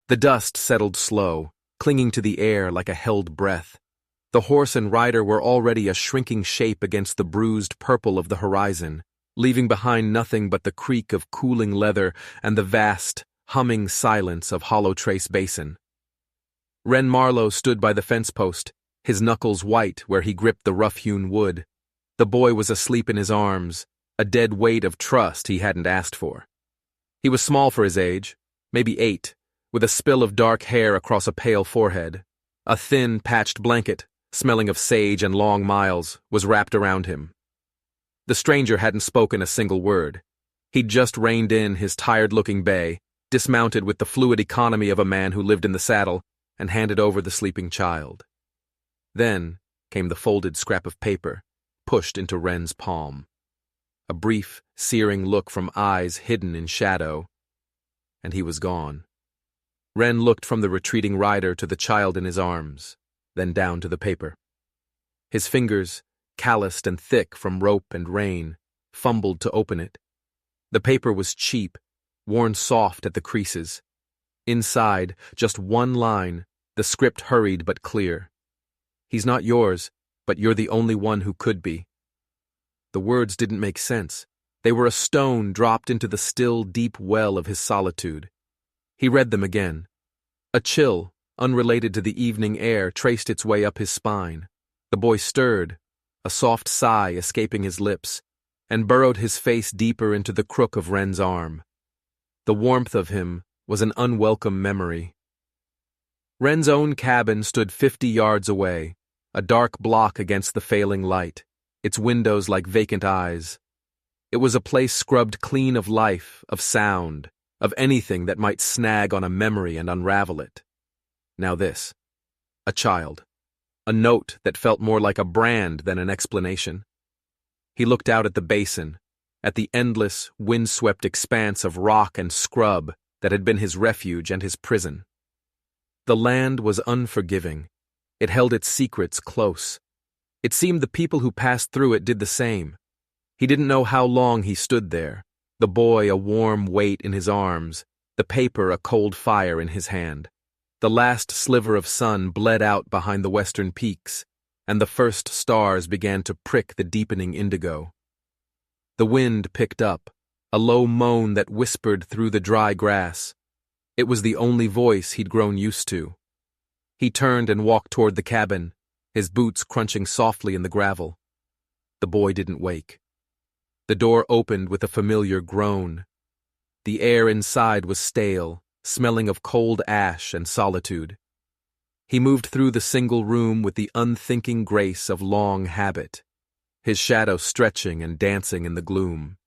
The dust settled slow, clinging to the air like a held breath. The horse and rider were already a shrinking shape against the bruised purple of the horizon, leaving behind nothing but the creak of cooling leather and the vast, humming silence of Hollow Trace Basin. Ren Marlowe stood by the fence post, his knuckles white where he gripped the rough-hewn wood. The boy was asleep in his arms, a dead weight of trust he hadn't asked for. He was small for his age, maybe 8, with a spill of dark hair across a pale forehead. A thin, patched blanket, smelling of sage and long miles, was wrapped around him. The stranger hadn't spoken a single word. He'd just reined in his tired-looking bay, dismounted with the fluid economy of a man who lived in the saddle, and handed over the sleeping child. Then came the folded scrap of paper, pushed into Ren's palm. A brief, searing look from eyes hidden in shadow, and he was gone. Ren looked from the retreating rider to the child in his arms, then down to the paper. His fingers, calloused and thick from rope and rain, fumbled to open it. The paper was cheap, worn soft at the creases. Inside, just one line, the script hurried but clear. "He's not yours, but you're the only one who could be." The words didn't make sense. They were a stone dropped into the still, deep well of his solitude. He read them again. A chill, unrelated to the evening air, traced its way up his spine. The boy stirred, a soft sigh escaping his lips, and burrowed his face deeper into the crook of Ren's arm. The warmth of him was an unwelcome memory. Ren's own cabin stood 50 yards away, a dark block against the failing light, its windows like vacant eyes. It was a place scrubbed clean of life, of sound, of anything that might snag on a memory and unravel it. Now this. A child. A note that felt more like a brand than an explanation. He looked out at the basin, at the endless, windswept expanse of rock and scrub that had been his refuge and his prison. The land was unforgiving. It held its secrets close. It seemed the people who passed through it did the same. He didn't know how long he stood there, the boy a warm weight in his arms, the paper a cold fire in his hand. The last sliver of sun bled out behind the western peaks, and the first stars began to prick the deepening indigo. The wind picked up, a low moan that whispered through the dry grass. It was the only voice he'd grown used to. He turned and walked toward the cabin, his boots crunching softly in the gravel. The boy didn't wake. The door opened with a familiar groan. The air inside was stale, smelling of cold ash and solitude. He moved through the single room with the unthinking grace of long habit, his shadow stretching and dancing in the gloom.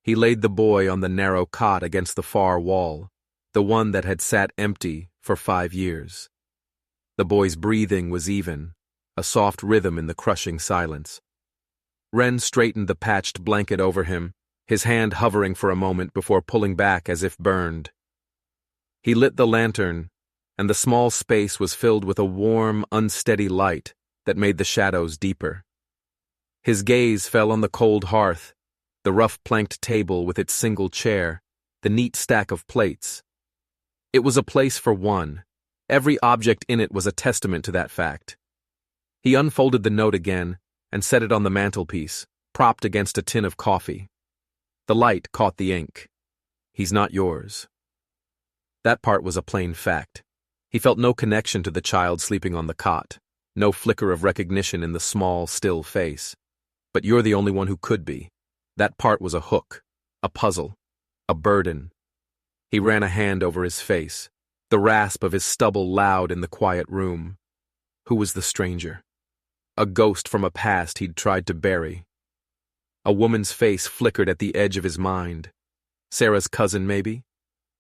He laid the boy on the narrow cot against the far wall, the one that had sat empty for 5 years. The boy's breathing was even, a soft rhythm in the crushing silence. Ren straightened the patched blanket over him, his hand hovering for a moment before pulling back as if burned. He lit the lantern, and the small space was filled with a warm, unsteady light that made the shadows deeper. His gaze fell on the cold hearth, the rough planked table with its single chair, the neat stack of plates. It was a place for one. Every object in it was a testament to that fact. He unfolded the note again and set it on the mantelpiece, propped against a tin of coffee. The light caught the ink. "He's not yours." That part was a plain fact. He felt no connection to the child sleeping on the cot, no flicker of recognition in the small, still face. But you're the only one who could be. That part was a hook, a puzzle, a burden. He ran a hand over his face, the rasp of his stubble loud in the quiet room. Who was the stranger? A ghost from a past he'd tried to bury. A woman's face flickered at the edge of his mind. Sarah's cousin, maybe?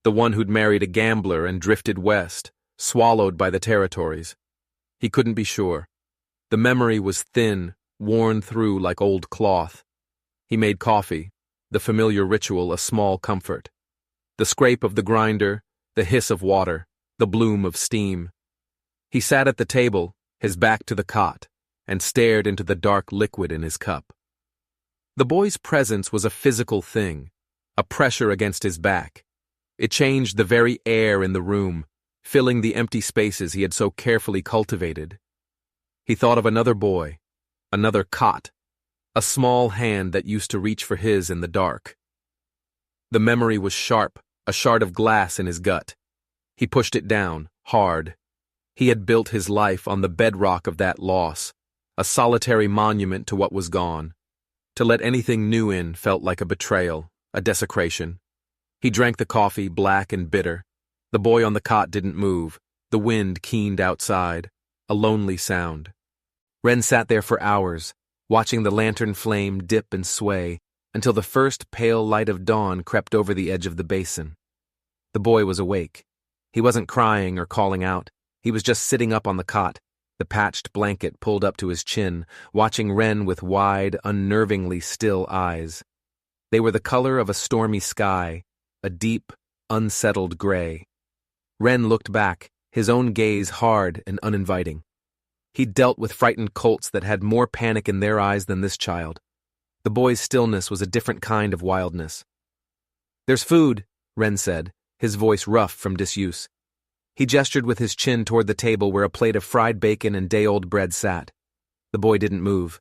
The one who'd married a gambler and drifted west, swallowed by the territories. He couldn't be sure. The memory was thin, worn through like old cloth. He made coffee, the familiar ritual a small comfort. The scrape of the grinder, the hiss of water, the bloom of steam. He sat at the table, his back to the cot, and stared into the dark liquid in his cup. The boy's presence was a physical thing, a pressure against his back. It changed the very air in the room, filling the empty spaces he had so carefully cultivated. He thought of another boy, another cot, a small hand that used to reach for his in the dark. The memory was sharp, a shard of glass in his gut. He pushed it down, hard. He had built his life on the bedrock of that loss, a solitary monument to what was gone. To let anything new in felt like a betrayal, a desecration. He drank the coffee, black and bitter. The boy on the cot didn't move. The wind keened outside, a lonely sound. Ren sat there for hours, watching the lantern flame dip and sway, until the first pale light of dawn crept over the edge of the basin. The boy was awake. He wasn't crying or calling out. He was just sitting up on the cot, the patched blanket pulled up to his chin, watching Ren with wide, unnervingly still eyes. They were the color of a stormy sky, a deep, unsettled gray. Ren looked back, his own gaze hard and uninviting. He'd dealt with frightened colts that had more panic in their eyes than this child. The boy's stillness was a different kind of wildness. "There's food," Ren said, his voice rough from disuse. He gestured with his chin toward the table where a plate of fried bacon and day-old bread sat. The boy didn't move.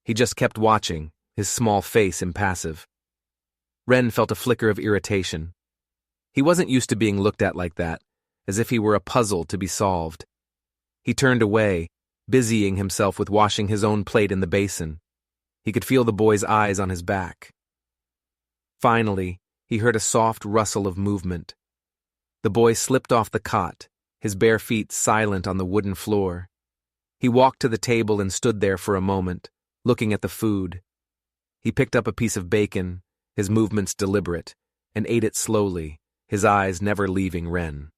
He just kept watching, his small face impassive. Ren felt a flicker of irritation. He wasn't used to being looked at like that, as if he were a puzzle to be solved. He turned away, busying himself with washing his own plate in the basin. He could feel the boy's eyes on his back. Finally, he heard a soft rustle of movement. The boy slipped off the cot, his bare feet silent on the wooden floor. He walked to the table and stood there for a moment, looking at the food. He picked up a piece of bacon, his movements deliberate, and ate it slowly, his eyes never leaving Ren.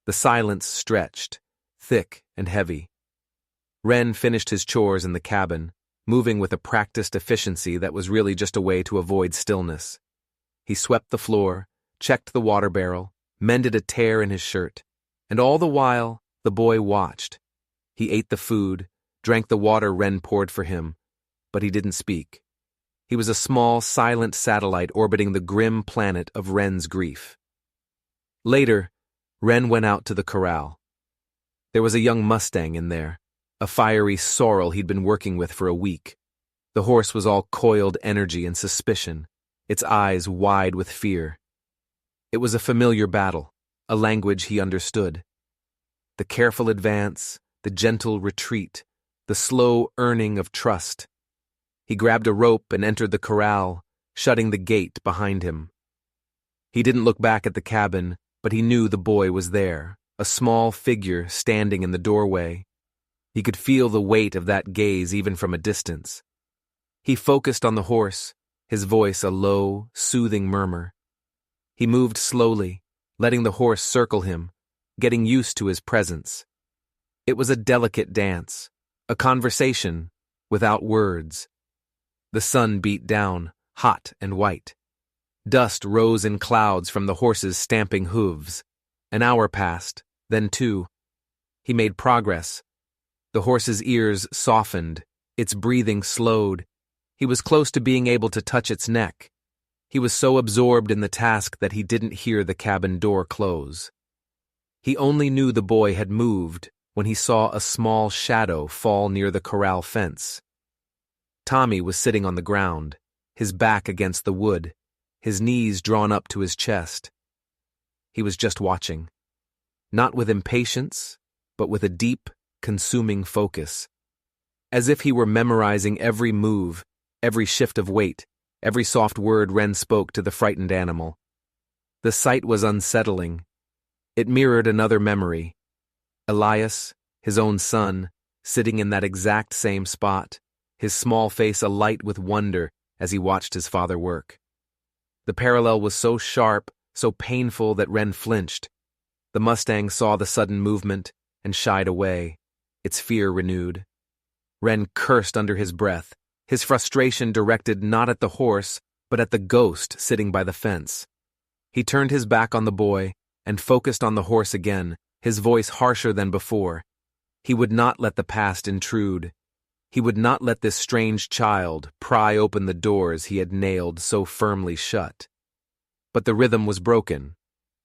The silence stretched, thick and heavy. Ren finished his chores in the cabin, moving with a practiced efficiency that was really just a way to avoid stillness. He swept the floor, checked the water barrel, mended a tear in his shirt, and all the while, the boy watched. He ate the food, drank the water Ren poured for him, but he didn't speak. He was a small, silent satellite orbiting the grim planet of Ren's grief. Later, Ren went out to the corral. There was a young Mustang in there, a fiery sorrel he'd been working with for a week. The horse was all coiled energy and suspicion, its eyes wide with fear. It was a familiar battle, a language he understood. The careful advance, the gentle retreat, the slow earning of trust. He grabbed a rope and entered the corral, shutting the gate behind him. He didn't look back at the cabin, but he knew the boy was there, a small figure standing in the doorway. He could feel the weight of that gaze even from a distance. He focused on the horse, his voice a low, soothing murmur. He moved slowly, letting the horse circle him, getting used to his presence. It was a delicate dance, a conversation without words. The sun beat down, hot and white. Dust rose in clouds from the horse's stamping hooves. An hour passed, then two. He made progress. The horse's ears softened, its breathing slowed. He was close to being able to touch its neck. He was so absorbed in the task that he didn't hear the cabin door close. He only knew the boy had moved when he saw a small shadow fall near the corral fence. Tommy was sitting on the ground, his back against the wood, his knees drawn up to his chest. He was just watching, not with impatience, but with a deep, consuming focus, as if he were memorizing every move, every shift of weight, every soft word Ren spoke to the frightened animal. The sight was unsettling. It mirrored another memory. Elias, his own son, sitting in that exact same spot, his small face alight with wonder as he watched his father work. The parallel was so sharp, so painful that Ren flinched. The Mustang saw the sudden movement and shied away, its fear renewed. Ren cursed under his breath, his frustration directed not at the horse, but at the ghost sitting by the fence. He turned his back on the boy and focused on the horse again, his voice harsher than before. He would not let the past intrude. He would not let this strange child pry open the doors he had nailed so firmly shut. But the rhythm was broken.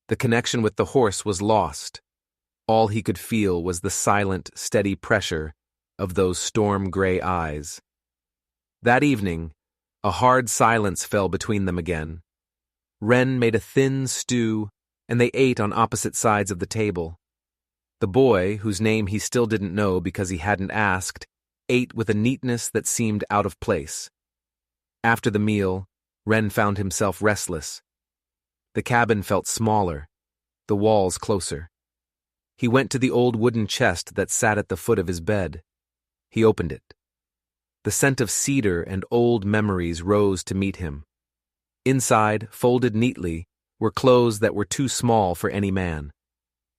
The connection with the horse was lost. All he could feel was the silent, steady pressure of those storm-gray eyes. That evening, a hard silence fell between them again. Wren made a thin stew, and they ate on opposite sides of the table. The boy, whose name he still didn't know because he hadn't asked, ate with a neatness that seemed out of place. After the meal, Wren found himself restless. The cabin felt smaller, the walls closer. He went to the old wooden chest that sat at the foot of his bed. He opened it. The scent of cedar and old memories rose to meet him. Inside, folded neatly, were clothes that were too small for any man.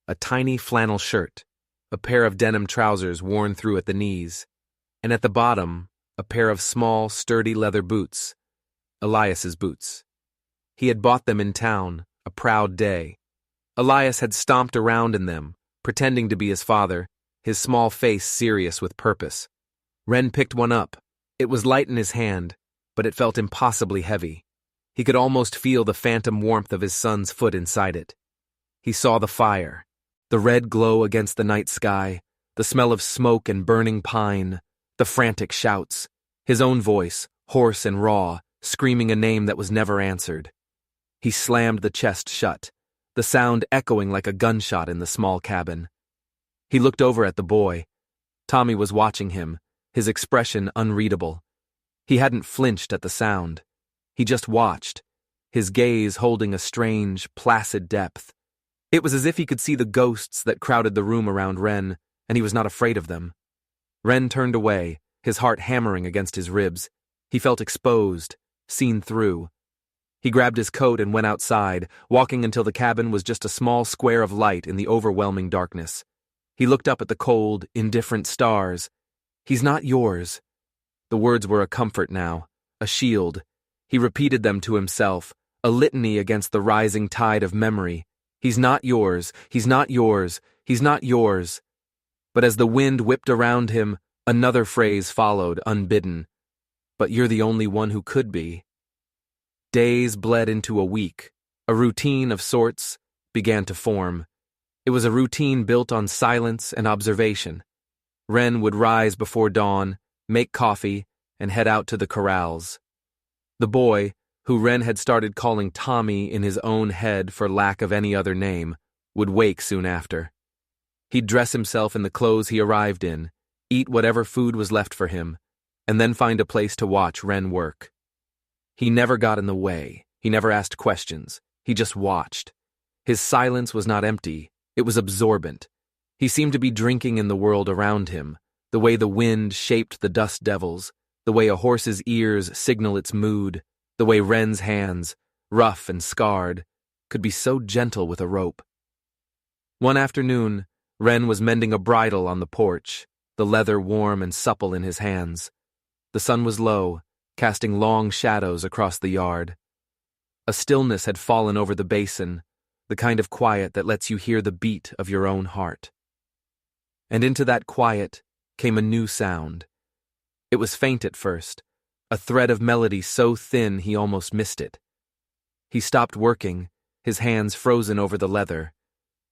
A tiny flannel shirt, a pair of denim trousers worn through at the knees, and at the bottom, a pair of small, sturdy leather boots, Elias's boots. He had bought them in town, a proud day. Elias had stomped around in them, pretending to be his father, his small face serious with purpose. Wren picked one up. It was light in his hand, but it felt impossibly heavy. He could almost feel the phantom warmth of his son's foot inside it. He saw the fire, the red glow against the night sky, the smell of smoke and burning pine, the frantic shouts, his own voice, hoarse and raw, screaming a name that was never answered. He slammed the chest shut, the sound echoing like a gunshot in the small cabin. He looked over at the boy. Tommy was watching him, his expression unreadable. He hadn't flinched at the sound. He just watched, his gaze holding a strange, placid depth. It was as if he could see the ghosts that crowded the room around Wren, and he was not afraid of them. Wren turned away, his heart hammering against his ribs. He felt exposed, seen through. He grabbed his coat and went outside, walking until the cabin was just a small square of light in the overwhelming darkness. He looked up at the cold, indifferent stars. "He's not yours." The words were a comfort now, a shield. He repeated them to himself, a litany against the rising tide of memory. "He's not yours, he's not yours, he's not yours." But as the wind whipped around him, another phrase followed, unbidden. "But you're the only one who could be." Days bled into a week. A routine of sorts began to form. It was a routine built on silence and observation. Wren would rise before dawn, make coffee, and head out to the corrals. The boy, who Wren had started calling Tommy in his own head for lack of any other name, would wake soon after. He'd dress himself in the clothes he arrived in, eat whatever food was left for him, and then find a place to watch Wren work. He never got in the way. He never asked questions. He just watched. His silence was not empty. It was absorbent. He seemed to be drinking in the world around him, the way the wind shaped the dust devils, the way a horse's ears signal its mood, the way Wren's hands, rough and scarred, could be so gentle with a rope. One afternoon, Wren was mending a bridle on the porch, the leather warm and supple in his hands. The sun was low, casting long shadows across the yard. A stillness had fallen over the basin, the kind of quiet that lets you hear the beat of your own heart. And into that quiet came a new sound. It was faint at first, a thread of melody so thin he almost missed it. He stopped working, his hands frozen over the leather.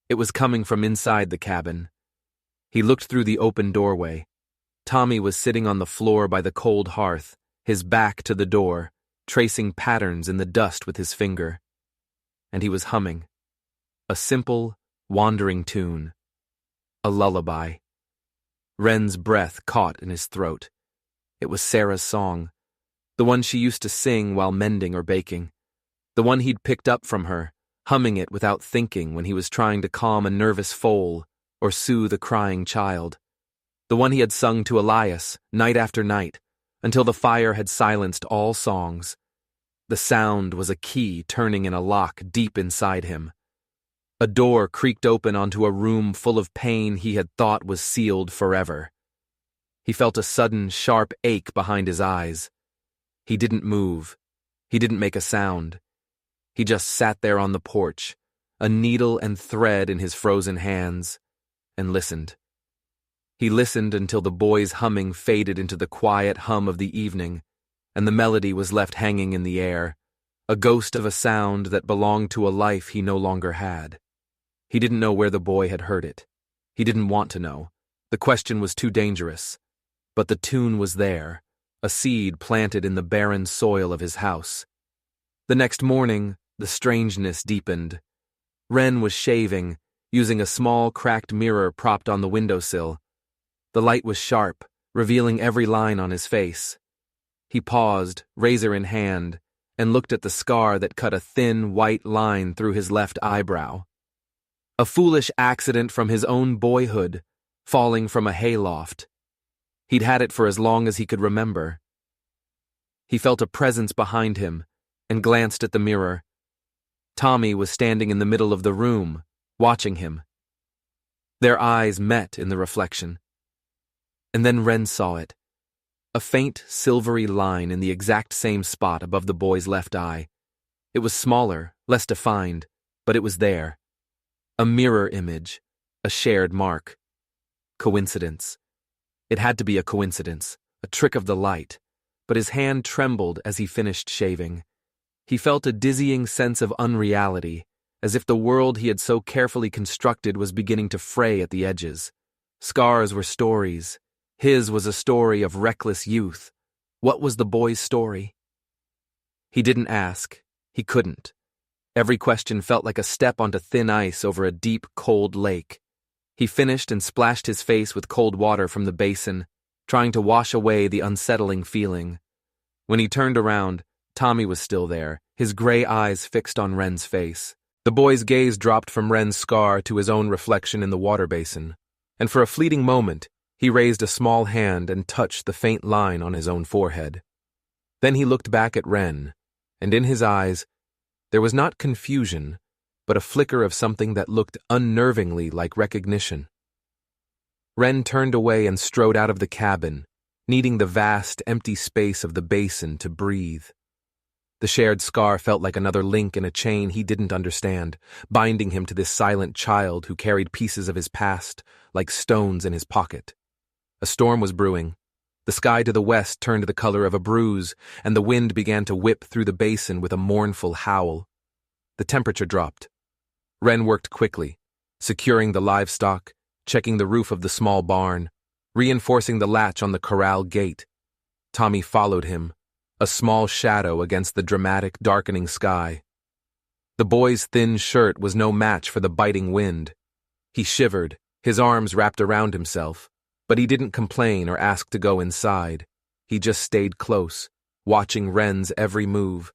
It was coming from inside the cabin. He looked through the open doorway. Tommy was sitting on the floor by the cold hearth, his back to the door, tracing patterns in the dust with his finger. And he was humming. A simple, wandering tune. A lullaby. Wren's breath caught in his throat. It was Sarah's song, the one she used to sing while mending or baking, the one he'd picked up from her, humming it without thinking when he was trying to calm a nervous foal or soothe a crying child, the one he had sung to Elias night after night, until the fire had silenced all songs. The sound was a key turning in a lock deep inside him. A door creaked open onto a room full of pain he had thought was sealed forever. He felt a sudden, sharp ache behind his eyes. He didn't move. He didn't make a sound. He just sat there on the porch, a needle and thread in his frozen hands, and listened. He listened until the boy's humming faded into the quiet hum of the evening, and the melody was left hanging in the air, a ghost of a sound that belonged to a life he no longer had. He didn't know where the boy had heard it. He didn't want to know. The question was too dangerous. But the tune was there, a seed planted in the barren soil of his house. The next morning, the strangeness deepened. Ren was shaving, using a small cracked mirror propped on the windowsill. The light was sharp, revealing every line on his face. He paused, razor in hand, and looked at the scar that cut a thin, white line through his left eyebrow. A foolish accident from his own boyhood, falling from a hayloft. He'd had it for as long as he could remember. He felt a presence behind him and glanced at the mirror. Tommy was standing in the middle of the room, watching him. Their eyes met in the reflection. And then Ren saw it. A faint, silvery line in the exact same spot above the boy's left eye. It was smaller, less defined, but it was there. A mirror image, a shared mark. Coincidence. It had to be a coincidence, a trick of the light, but his hand trembled as he finished shaving. He felt a dizzying sense of unreality, as if the world he had so carefully constructed was beginning to fray at the edges. Scars were stories. His was a story of reckless youth. What was the boy's story? He didn't ask. He couldn't. Every question felt like a step onto thin ice over a deep, cold lake. He finished and splashed his face with cold water from the basin, trying to wash away the unsettling feeling. When he turned around, Tommy was still there, his gray eyes fixed on Ren's face. The boy's gaze dropped from Ren's scar to his own reflection in the water basin, and for a fleeting moment, he raised a small hand and touched the faint line on his own forehead. Then he looked back at Ren, and in his eyes, there was not confusion, but a flicker of something that looked unnervingly like recognition. Ren turned away and strode out of the cabin, needing the vast, empty space of the basin to breathe. The shared scar felt like another link in a chain he didn't understand, binding him to this silent child who carried pieces of his past like stones in his pocket. A storm was brewing. The sky to the west turned the color of a bruise, and the wind began to whip through the basin with a mournful howl. The temperature dropped. Ren worked quickly, securing the livestock, checking the roof of the small barn, reinforcing the latch on the corral gate. Tommy followed him, a small shadow against the dramatic, darkening sky. The boy's thin shirt was no match for the biting wind. He shivered, his arms wrapped around himself, but he didn't complain or ask to go inside. He just stayed close, watching Ren's every move.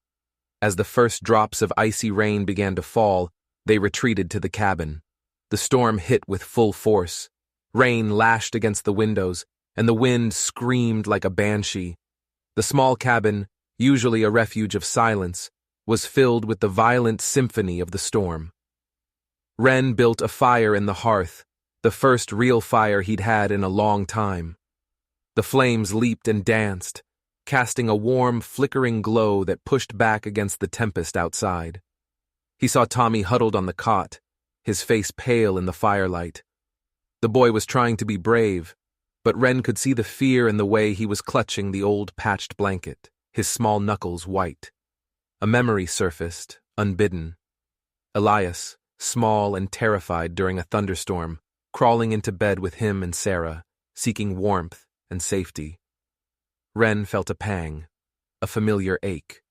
As the first drops of icy rain began to fall, they retreated to the cabin. The storm hit with full force. Rain lashed against the windows, and the wind screamed like a banshee. The small cabin, usually a refuge of silence, was filled with the violent symphony of the storm. Ren built a fire in the hearth, the first real fire he'd had in a long time. The flames leaped and danced, casting a warm, flickering glow that pushed back against the tempest outside. He saw Tommy huddled on the cot, his face pale in the firelight. The boy was trying to be brave, but Ren could see the fear in the way he was clutching the old patched blanket, his small knuckles white. A memory surfaced, unbidden. Elias, small and terrified during a thunderstorm, crawling into bed with him and Sarah, seeking warmth and safety. Ren felt a pang, a familiar ache.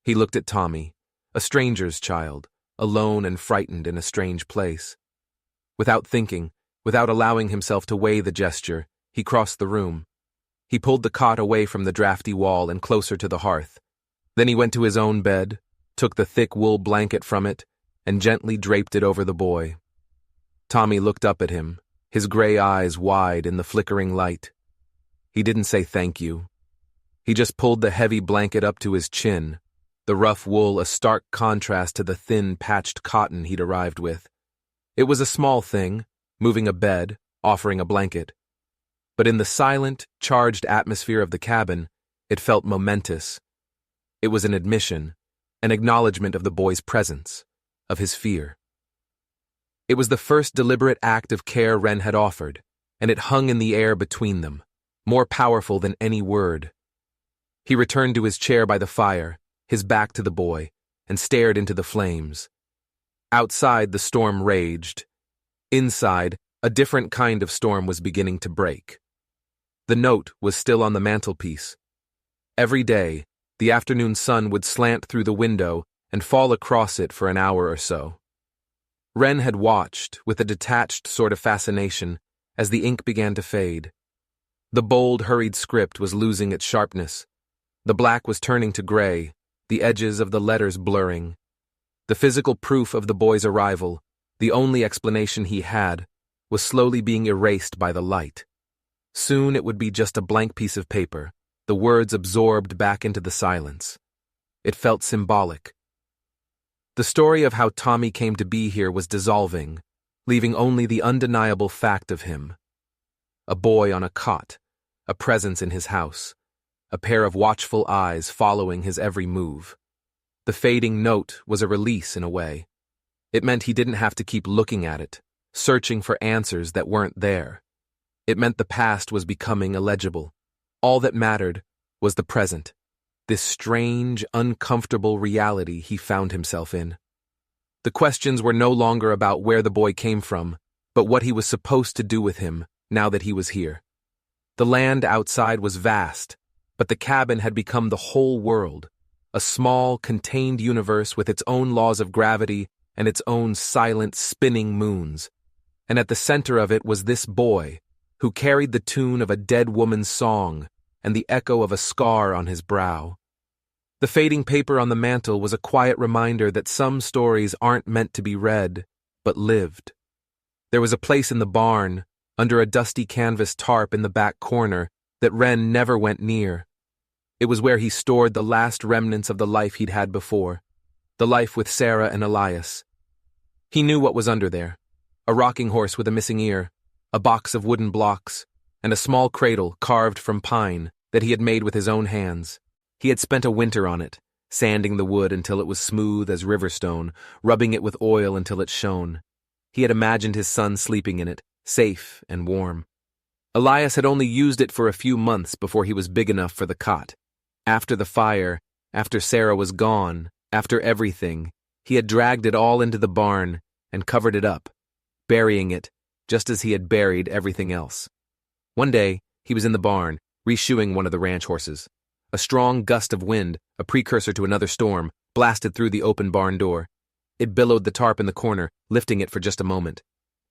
He looked at Tommy, a stranger's child, alone and frightened in a strange place. Without thinking, without allowing himself to weigh the gesture, he crossed the room. He pulled the cot away from the drafty wall and closer to the hearth. Then he went to his own bed, took the thick wool blanket from it, and gently draped it over the boy. Tommy looked up at him, his gray eyes wide in the flickering light. He didn't say thank you. He just pulled the heavy blanket up to his chin, the rough wool a stark contrast to the thin, patched cotton he'd arrived with. It was a small thing, moving a bed, offering a blanket. But in the silent, charged atmosphere of the cabin, it felt momentous. It was an admission, an acknowledgement of the boy's presence, of his fear. It was the first deliberate act of care Ren had offered, and it hung in the air between them, more powerful than any word. He returned to his chair by the fire, his back to the boy, and stared into the flames. Outside, the storm raged. Inside, a different kind of storm was beginning to break. The note was still on the mantelpiece. Every day, the afternoon sun would slant through the window and fall across it for an hour or so. Wren had watched, with a detached sort of fascination, as the ink began to fade. The bold, hurried script was losing its sharpness. The black was turning to gray, the edges of the letters blurring. The physical proof of the boy's arrival, the only explanation he had, was slowly being erased by the light. Soon it would be just a blank piece of paper, the words absorbed back into the silence. It felt symbolic. The story of how Tommy came to be here was dissolving, leaving only the undeniable fact of him. A boy on a cot, a presence in his house, a pair of watchful eyes following his every move. The fading note was a release in a way. It meant he didn't have to keep looking at it, searching for answers that weren't there. It meant the past was becoming illegible. All that mattered was the present, this strange, uncomfortable reality he found himself in. The questions were no longer about where the boy came from, but what he was supposed to do with him now that he was here. The land outside was vast, but the cabin had become the whole world, a small, contained universe with its own laws of gravity and its own silent, spinning moons. And at the center of it was this boy, who carried the tune of a dead woman's song and the echo of a scar on his brow. The fading paper on the mantel was a quiet reminder that some stories aren't meant to be read, but lived. There was a place in the barn, under a dusty canvas tarp in the back corner, that Wren never went near. It was where he stored the last remnants of the life he'd had before, the life with Sarah and Elias. He knew what was under there: a rocking horse with a missing ear, a box of wooden blocks, and a small cradle carved from pine that he had made with his own hands. He had spent a winter on it, sanding the wood until it was smooth as riverstone, rubbing it with oil until it shone. He had imagined his son sleeping in it, safe and warm. Elias had only used it for a few months before he was big enough for the cot. After the fire, after Sarah was gone, after everything, he had dragged it all into the barn and covered it up, burying it just as he had buried everything else. One day, he was in the barn, reshoeing one of the ranch horses. A strong gust of wind, a precursor to another storm, blasted through the open barn door. It billowed the tarp in the corner, lifting it for just a moment.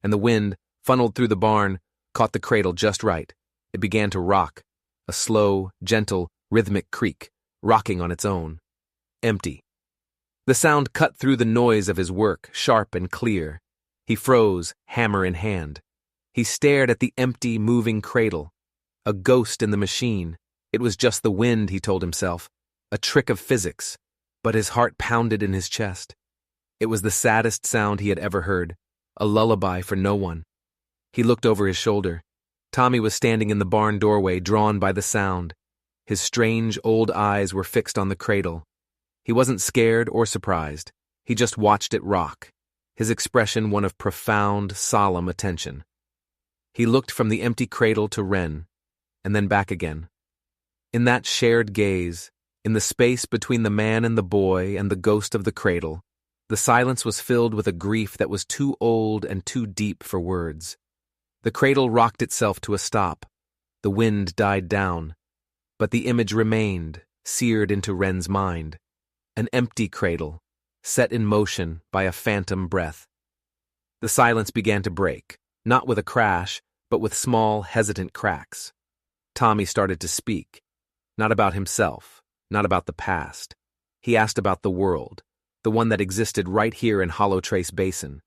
And the wind, funneled through the barn, caught the cradle just right. It began to rock, a slow, gentle, rhythmic creak, rocking on its own. Empty. The sound cut through the noise of his work, sharp and clear. He froze, hammer in hand. He stared at the empty, moving cradle. A ghost in the machine. It was just the wind, he told himself. A trick of physics. But his heart pounded in his chest. It was the saddest sound he had ever heard. A lullaby for no one. He looked over his shoulder. Tommy was standing in the barn doorway, drawn by the sound. His strange, old eyes were fixed on the cradle. He wasn't scared or surprised. He just watched it rock, his expression one of profound, solemn attention. He looked from the empty cradle to Wren, and then back again. In that shared gaze, in the space between the man and the boy and the ghost of the cradle, the silence was filled with a grief that was too old and too deep for words. The cradle rocked itself to a stop. The wind died down. But the image remained, seared into Wren's mind. An empty cradle, set in motion by a phantom breath. The silence began to break, not with a crash, but with small, hesitant cracks. Tommy started to speak. Not about himself, not about the past. He asked about the world, the one that existed right here in Hollow Trace Basin.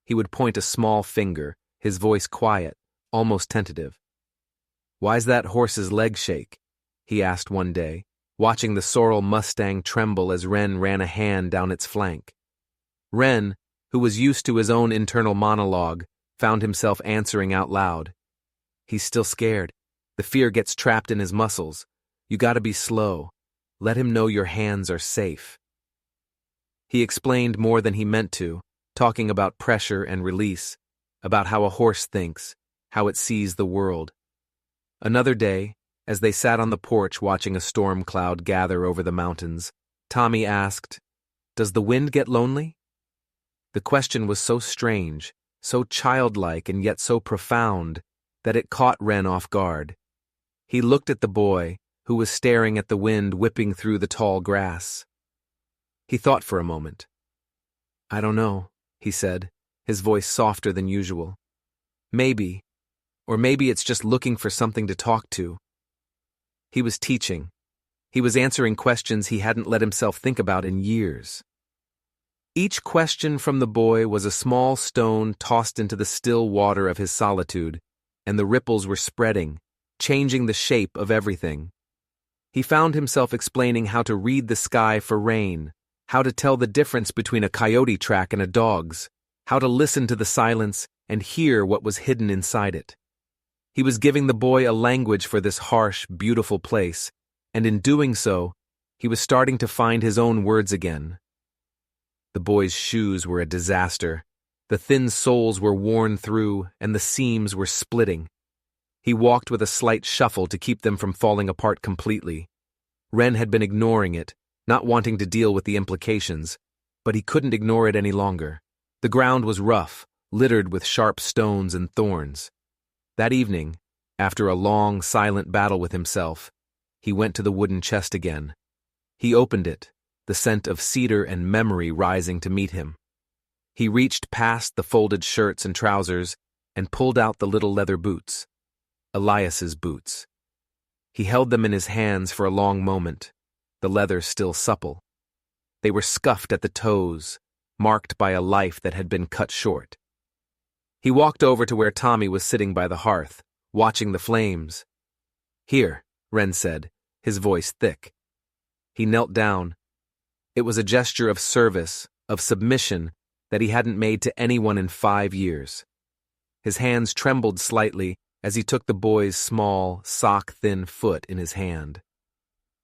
He would point a small finger, his voice quiet, almost tentative. "Why's that horse's leg shake?" he asked one day, watching the sorrel mustang tremble as Wren ran a hand down its flank. Wren, who was used to his own internal monologue, found himself answering out loud. "He's still scared. The fear gets trapped in his muscles. You gotta be slow. Let him know your hands are safe." He explained more than he meant to, talking about pressure and release, about how a horse thinks, how it sees the world. Another day, as they sat on the porch watching a storm cloud gather over the mountains, Tommy asked, "Does the wind get lonely?" The question was so strange, so childlike and yet so profound, that it caught Wren off guard. He looked at the boy, who was staring at the wind whipping through the tall grass. He thought for a moment. "I don't know," he said, his voice softer than usual. "Maybe. Or maybe it's just looking for something to talk to." He was teaching. He was answering questions he hadn't let himself think about in years. Each question from the boy was a small stone tossed into the still water of his solitude, and the ripples were spreading, changing the shape of everything. He found himself explaining how to read the sky for rain, how to tell the difference between a coyote track and a dog's, how to listen to the silence and hear what was hidden inside it. He was giving the boy a language for this harsh, beautiful place, and in doing so, he was starting to find his own words again. The boy's shoes were a disaster. The thin soles were worn through, and the seams were splitting. He walked with a slight shuffle to keep them from falling apart completely. Wren had been ignoring it, not wanting to deal with the implications, but he couldn't ignore it any longer. The ground was rough, littered with sharp stones and thorns. That evening, after a long, silent battle with himself, he went to the wooden chest again. He opened it, the scent of cedar and memory rising to meet him. He reached past the folded shirts and trousers and pulled out the little leather boots. Elias's boots. He held them in his hands for a long moment, the leather still supple. They were scuffed at the toes, marked by a life that had been cut short. He walked over to where Tommy was sitting by the hearth, watching the flames. "Here," Wren said, his voice thick. He knelt down. It was a gesture of service, of submission, that he hadn't made to anyone in 5 years. His hands trembled slightly as he took the boy's small, sock-thin foot in his hand.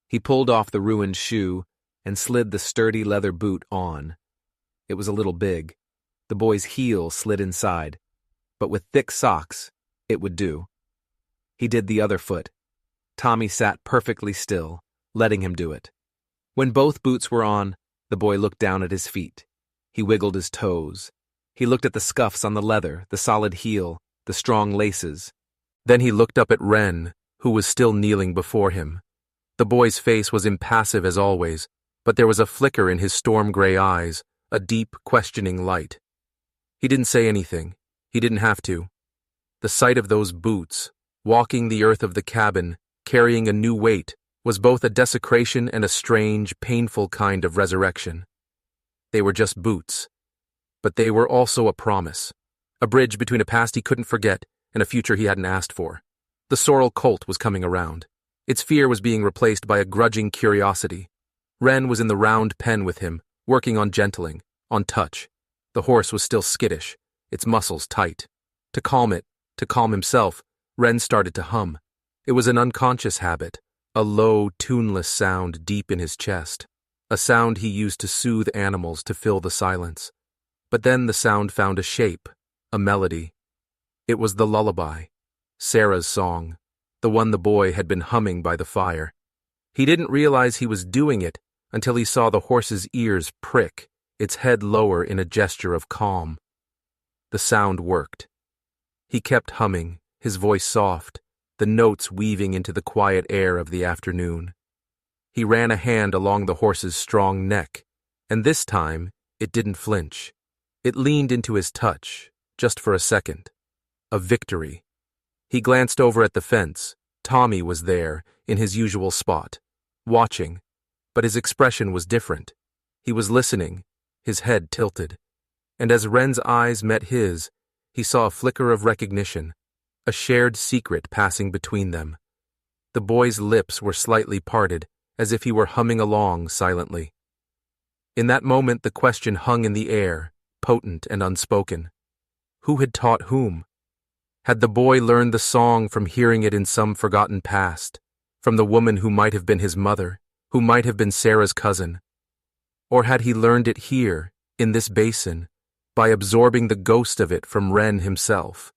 He pulled off the ruined shoe and slid the sturdy leather boot on. It was a little big. The boy's heel slid inside, but with thick socks, it would do. He did the other foot. Tommy sat perfectly still, letting him do it. When both boots were on, the boy looked down at his feet. He wiggled his toes. He looked at the scuffs on the leather, the solid heel, the strong laces. Then he looked up at Wren, who was still kneeling before him. The boy's face was impassive as always, but there was a flicker in his storm-gray eyes, a deep, questioning light. He didn't say anything. He didn't have to. The sight of those boots, walking the earth of the cabin, carrying a new weight, was both a desecration and a strange, painful kind of resurrection. They were just boots, but they were also a promise, a bridge between a past he couldn't forget and a future he hadn't asked for. The sorrel colt was coming around. Its fear was being replaced by a grudging curiosity. Wren was in the round pen with him, working on gentling, on touch. The horse was still skittish, its muscles tight. To calm it, to calm himself, Wren started to hum. It was an unconscious habit, a low, tuneless sound deep in his chest, a sound he used to soothe animals to fill the silence. But then the sound found a shape, a melody. It was the lullaby, Sarah's song, the one the boy had been humming by the fire. He didn't realize he was doing it until he saw the horse's ears prick, its head lower in a gesture of calm. The sound worked. He kept humming, his voice soft, the notes weaving into the quiet air of the afternoon. He ran a hand along the horse's strong neck, and this time it didn't flinch. It leaned into his touch, just for a second. A victory. He glanced over at the fence. Tommy was there, in his usual spot, watching, but his expression was different. He was listening, his head tilted. And as Wren's eyes met his, he saw a flicker of recognition, a shared secret passing between them. The boy's lips were slightly parted, as if he were humming along silently. In that moment the question hung in the air, potent and unspoken. Who had taught whom? Had the boy learned the song from hearing it in some forgotten past, from the woman who might have been his mother, who might have been Sarah's cousin? Or had he learned it here, in this basin, by absorbing the ghost of it from Wren himself?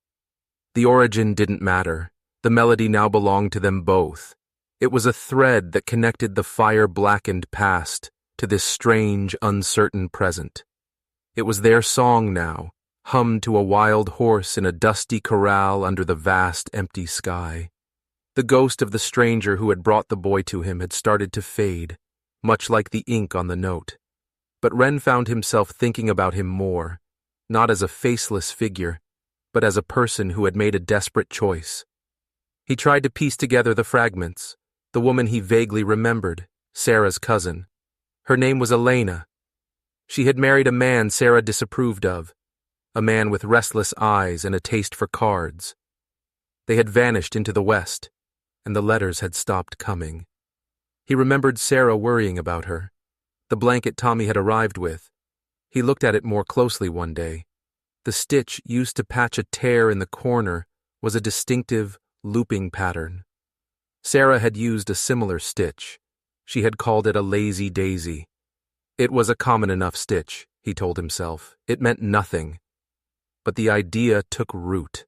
The origin didn't matter. The melody now belonged to them both. It was a thread that connected the fire-blackened past to this strange, uncertain present. It was their song now, hummed to a wild horse in a dusty corral under the vast, empty sky. The ghost of the stranger who had brought the boy to him had started to fade, much like the ink on the note. But Wren found himself thinking about him more, not as a faceless figure, but as a person who had made a desperate choice. He tried to piece together the fragments. The woman he vaguely remembered, Sarah's cousin. Her name was Elena. She had married a man Sarah disapproved of, a man with restless eyes and a taste for cards. They had vanished into the West, and the letters had stopped coming. He remembered Sarah worrying about her, the blanket Tommy had arrived with. He looked at it more closely one day. The stitch used to patch a tear in the corner was a distinctive, looping pattern. Sarah had used a similar stitch. She had called it a lazy daisy. It was a common enough stitch, he told himself. It meant nothing. But the idea took root.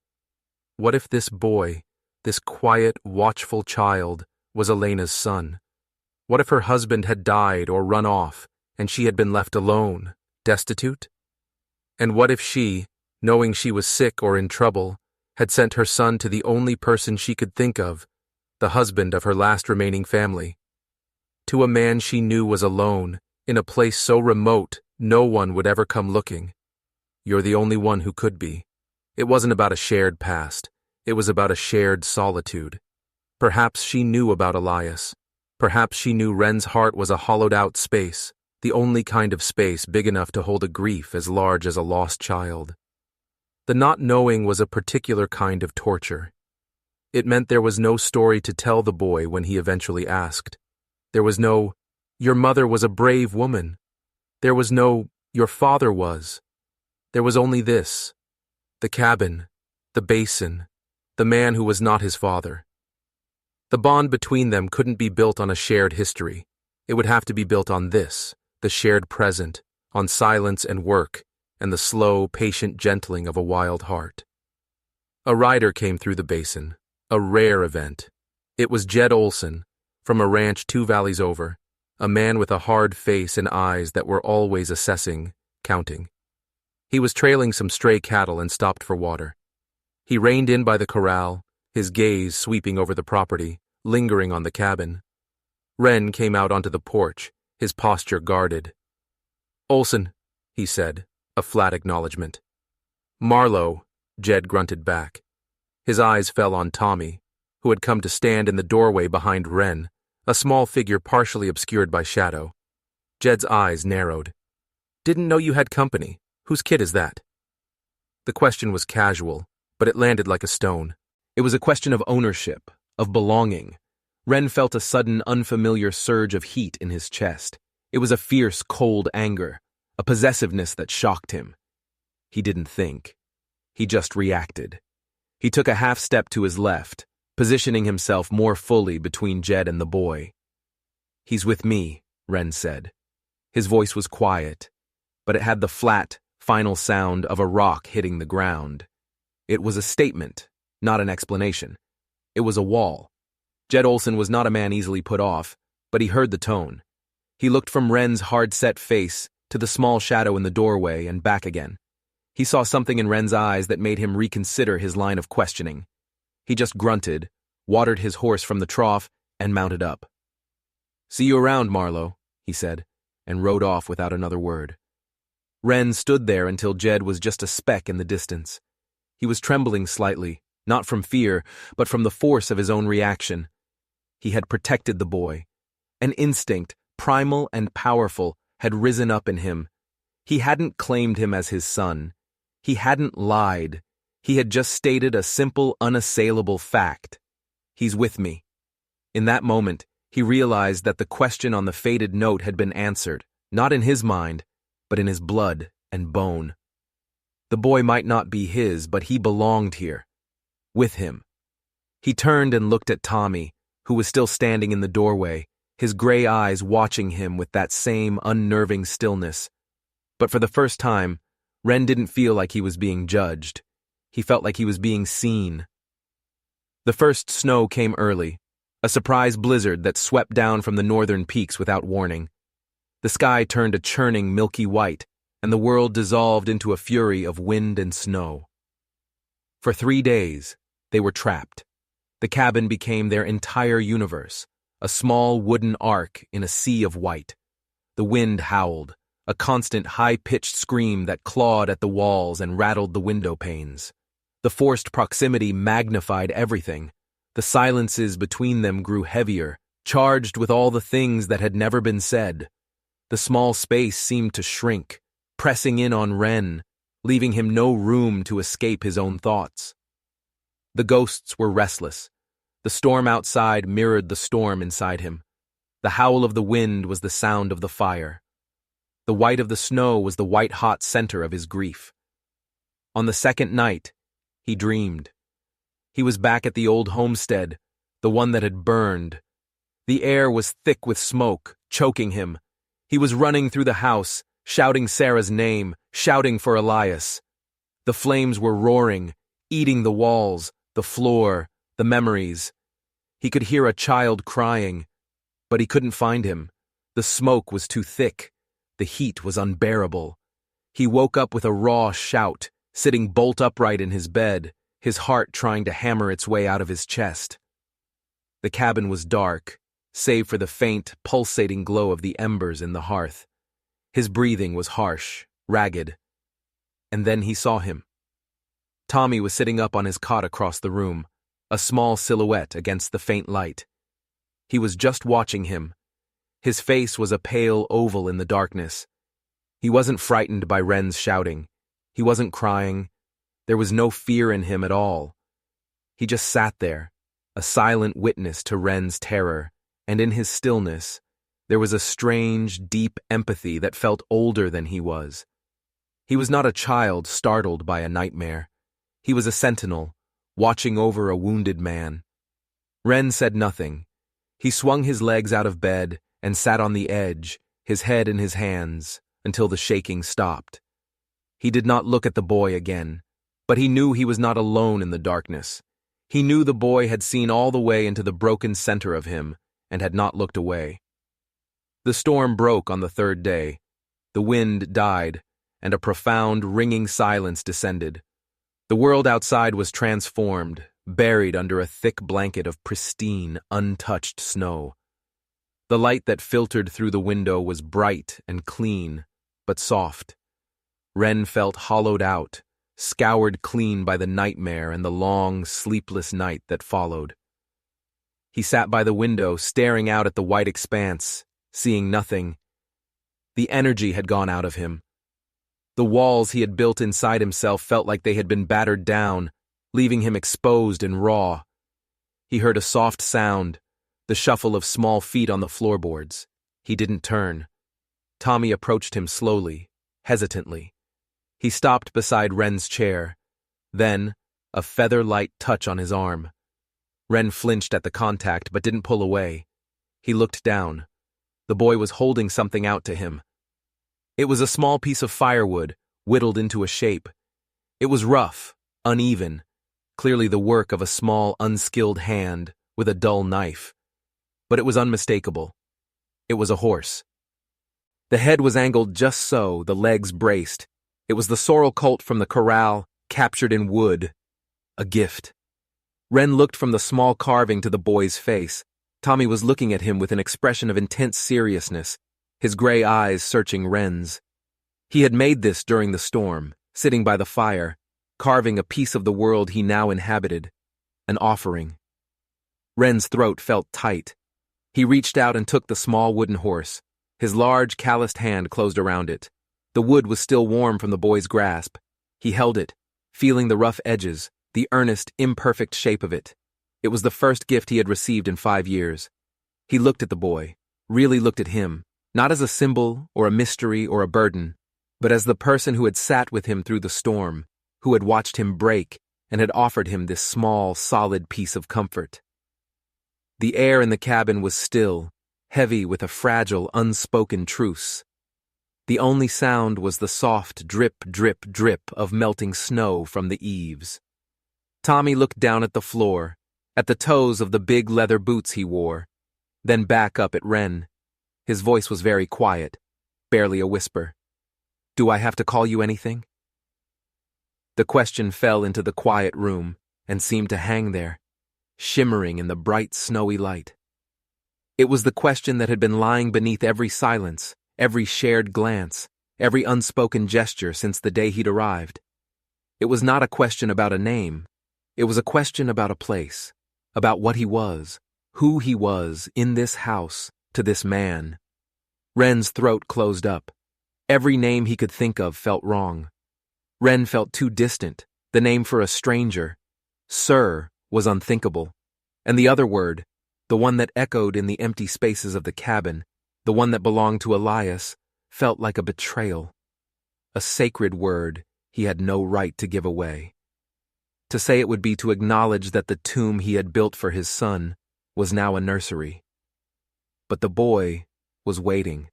What if this boy, this quiet, watchful child, was Elena's son? What if her husband had died or run off, and she had been left alone, destitute? And what if she, knowing she was sick or in trouble, had sent her son to the only person she could think of, the husband of her last remaining family? To a man she knew was alone, in a place so remote no one would ever come looking. You're the only one who could be. It wasn't about a shared past. It was about a shared solitude. Perhaps she knew about Elias. Perhaps she knew Wren's heart was a hollowed-out space, the only kind of space big enough to hold a grief as large as a lost child. The not knowing was a particular kind of torture. It meant there was no story to tell the boy when he eventually asked. There was no, "Your mother was a brave woman." There was no, "Your father was." There was only this: the cabin, the basin, the man who was not his father. The bond between them couldn't be built on a shared history. It would have to be built on this, the shared present, on silence and work, and the slow, patient gentling of a wild heart. A rider came through the basin, a rare event. It was Jed Olson, from a ranch 2 valleys over, a man with a hard face and eyes that were always assessing, counting. He was trailing some stray cattle and stopped for water. He reined in by the corral, his gaze sweeping over the property, lingering on the cabin. Wren came out onto the porch, his posture guarded. "Olson," he said, a flat acknowledgement. "Marlowe," Jed grunted back. His eyes fell on Tommy, who had come to stand in the doorway behind Wren, a small figure partially obscured by shadow. Jed's eyes narrowed. "Didn't know you had company. Whose kid is that?" The question was casual, but it landed like a stone. It was a question of ownership, of belonging. Wren felt a sudden, unfamiliar surge of heat in his chest. It was a fierce, cold anger, a possessiveness that shocked him. He didn't think. He just reacted. He took a half step to his left, positioning himself more fully between Jed and the boy. "He's with me," Wren said. His voice was quiet, but it had the flat, final sound of a rock hitting the ground. It was a statement, not an explanation. It was a wall. Jed Olson was not a man easily put off, but he heard the tone. He looked from Wren's hard-set face to the small shadow in the doorway and back again. He saw something in Wren's eyes that made him reconsider his line of questioning. He just grunted, watered his horse from the trough, and mounted up. "See you around, Marlowe," he said, and rode off without another word. Wren stood there until Jed was just a speck in the distance. He was trembling slightly, not from fear, but from the force of his own reaction. He had protected the boy. An instinct, primal and powerful, had risen up in him. He hadn't claimed him as his son. He hadn't lied. He had just stated a simple, unassailable fact. "He's with me." In that moment, he realized that the question on the faded note had been answered, not in his mind, but in his blood and bone. The boy might not be his, but he belonged here. With him. He turned and looked at Tommy, who was still standing in the doorway, his gray eyes watching him with that same unnerving stillness. But for the first time, Wren didn't feel like he was being judged. He felt like he was being seen. The first snow came early, a surprise blizzard that swept down from the northern peaks without warning. The sky turned a churning milky white, and the world dissolved into a fury of wind and snow. For 3 days, they were trapped. The cabin became their entire universe, a small wooden ark in a sea of white. The wind howled, a constant high-pitched scream that clawed at the walls and rattled the window panes. The forced proximity magnified everything. The silences between them grew heavier, charged with all the things that had never been said. The small space seemed to shrink, pressing in on Ren, leaving him no room to escape his own thoughts. The ghosts were restless. The storm outside mirrored the storm inside him. The howl of the wind was the sound of the fire. The white of the snow was the white-hot center of his grief. On the second night, he dreamed. He was back at the old homestead, the one that had burned. The air was thick with smoke, choking him. He was running through the house, shouting Sarah's name, shouting for Elias. The flames were roaring, eating the walls, the floor, the memories. He could hear a child crying, but he couldn't find him. The smoke was too thick. The heat was unbearable. He woke up with a raw shout, sitting bolt upright in his bed, his heart trying to hammer its way out of his chest. The cabin was dark, save for the faint, pulsating glow of the embers in the hearth. His breathing was harsh, ragged. And then he saw him. Tommy was sitting up on his cot across the room, a small silhouette against the faint light. He was just watching him. His face was a pale oval in the darkness. He wasn't frightened by Ren's shouting. He wasn't crying. There was no fear in him at all. He just sat there, a silent witness to Ren's terror, and in his stillness, there was a strange, deep empathy that felt older than he was. He was not a child startled by a nightmare. He was a sentinel, watching over a wounded man. Ren said nothing. He swung his legs out of bed and sat on the edge, his head in his hands, until the shaking stopped. He did not look at the boy again, but he knew he was not alone in the darkness. He knew the boy had seen all the way into the broken center of him and had not looked away. The storm broke on the third day. The wind died, and a profound, ringing silence descended. The world outside was transformed, buried under a thick blanket of pristine, untouched snow. The light that filtered through the window was bright and clean, but soft. Ren felt hollowed out, scoured clean by the nightmare and the long, sleepless night that followed. He sat by the window, staring out at the white expanse, seeing nothing. The energy had gone out of him. The walls he had built inside himself felt like they had been battered down, leaving him exposed and raw. He heard a soft sound, the shuffle of small feet on the floorboards. He didn't turn. Tommy approached him slowly, hesitantly. He stopped beside Ren's chair. Then, a feather-light touch on his arm. Ren flinched at the contact but didn't pull away. He looked down. The boy was holding something out to him. It was a small piece of firewood, whittled into a shape. It was rough, uneven, clearly the work of a small, unskilled hand with a dull knife. But it was unmistakable. It was a horse. The head was angled just so, the legs braced. It was the sorrel colt from the corral, captured in wood. A gift. Ren looked from the small carving to the boy's face. Tommy was looking at him with an expression of intense seriousness, his gray eyes searching Ren's. He had made this during the storm, sitting by the fire, carving a piece of the world he now inhabited, an offering. Ren's throat felt tight. He reached out and took the small wooden horse. His large, calloused hand closed around it. The wood was still warm from the boy's grasp. He held it, feeling the rough edges, the earnest, imperfect shape of it. It was the first gift he had received in 5 years. He looked at the boy, really looked at him, not as a symbol or a mystery or a burden, but as the person who had sat with him through the storm, who had watched him break and had offered him this small, solid piece of comfort. The air in the cabin was still, heavy with a fragile, unspoken truce. The only sound was the soft drip, drip, drip of melting snow from the eaves. Tommy looked down at the floor, at the toes of the big leather boots he wore, then back up at Ren. His voice was very quiet, barely a whisper. "Do I have to call you anything?" The question fell into the quiet room and seemed to hang there, shimmering in the bright, snowy light. It was the question that had been lying beneath every silence, every shared glance, every unspoken gesture since the day he'd arrived. It was not a question about a name. It was a question about a place, about what he was, who he was in this house, to this man. Ren's throat closed up. Every name he could think of felt wrong. Ren felt too distant, the name for a stranger. Sir was unthinkable. And the other word, the one that echoed in the empty spaces of the cabin, the one that belonged to Elias, felt like a betrayal. A sacred word he had no right to give away. To say it would be to acknowledge that the tomb he had built for his son was now a nursery. But the boy was waiting.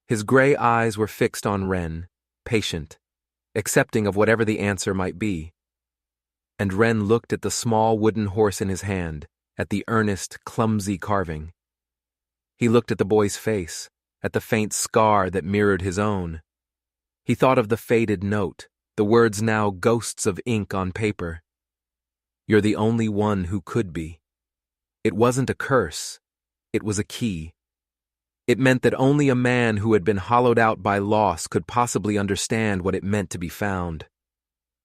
His gray eyes were fixed on Ren, patient, accepting of whatever the answer might be. And Ren looked at the small wooden horse in his hand, at the earnest, clumsy carving. He looked at the boy's face, at the faint scar that mirrored his own. He thought of the faded note, the words now ghosts of ink on paper. "You're the only one who could be." It wasn't a curse. It was a key. It meant that only a man who had been hollowed out by loss could possibly understand what it meant to be found.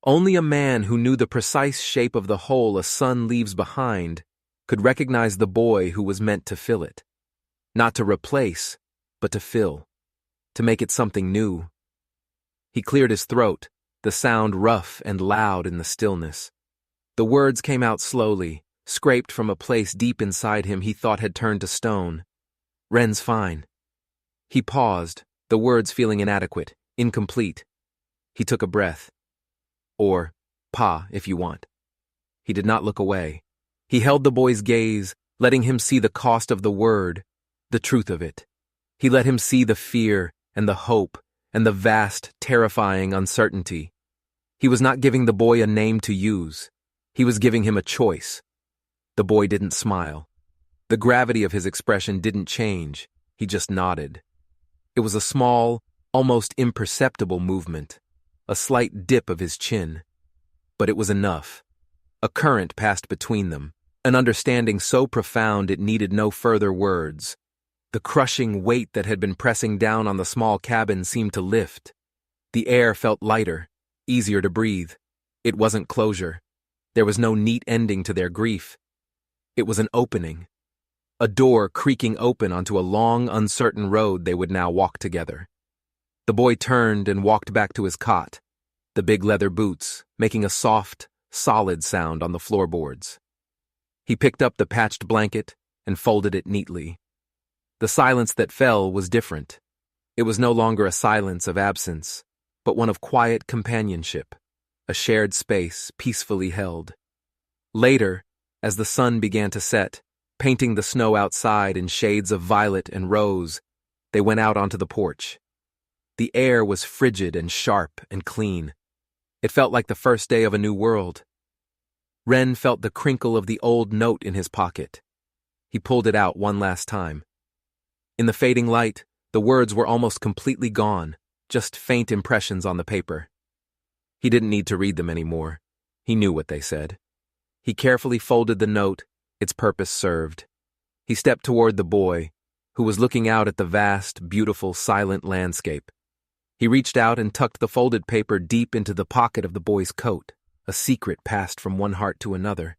Only a man who knew the precise shape of the hole a son leaves behind could recognize the boy who was meant to fill it. Not to replace, but to fill. To make it something new. He cleared his throat, the sound rough and loud in the stillness. The words came out slowly, scraped from a place deep inside him he thought had turned to stone. "Ren's fine." He paused, the words feeling inadequate, incomplete. He took a breath. "Or, Pa, if you want." He did not look away. He held the boy's gaze, letting him see the cost of the word, the truth of it. He let him see the fear and the hope and the vast, terrifying uncertainty. He was not giving the boy a name to use. He was giving him a choice. The boy didn't smile. The gravity of his expression didn't change. He just nodded. It was a small, almost imperceptible movement, a slight dip of his chin. But it was enough. A current passed between them, an understanding so profound it needed no further words. The crushing weight that had been pressing down on the small cabin seemed to lift. The air felt lighter, easier to breathe. It wasn't closure. There was no neat ending to their grief. It was an opening. A door creaking open onto a long, uncertain road they would now walk together. The boy turned and walked back to his cot, the big leather boots making a soft, solid sound on the floorboards. He picked up the patched blanket and folded it neatly. The silence that fell was different. It was no longer a silence of absence, but one of quiet companionship, a shared space peacefully held. Later, as the sun began to set, painting the snow outside in shades of violet and rose, they went out onto the porch. The air was frigid and sharp and clean. It felt like the first day of a new world. Ren felt the crinkle of the old note in his pocket. He pulled it out one last time. In the fading light, the words were almost completely gone, just faint impressions on the paper. He didn't need to read them anymore. He knew what they said. He carefully folded the note, its purpose served. He stepped toward the boy, who was looking out at the vast, beautiful, silent landscape. He reached out and tucked the folded paper deep into the pocket of the boy's coat, a secret passed from one heart to another.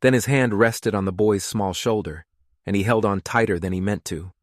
Then his hand rested on the boy's small shoulder, and he held on tighter than he meant to.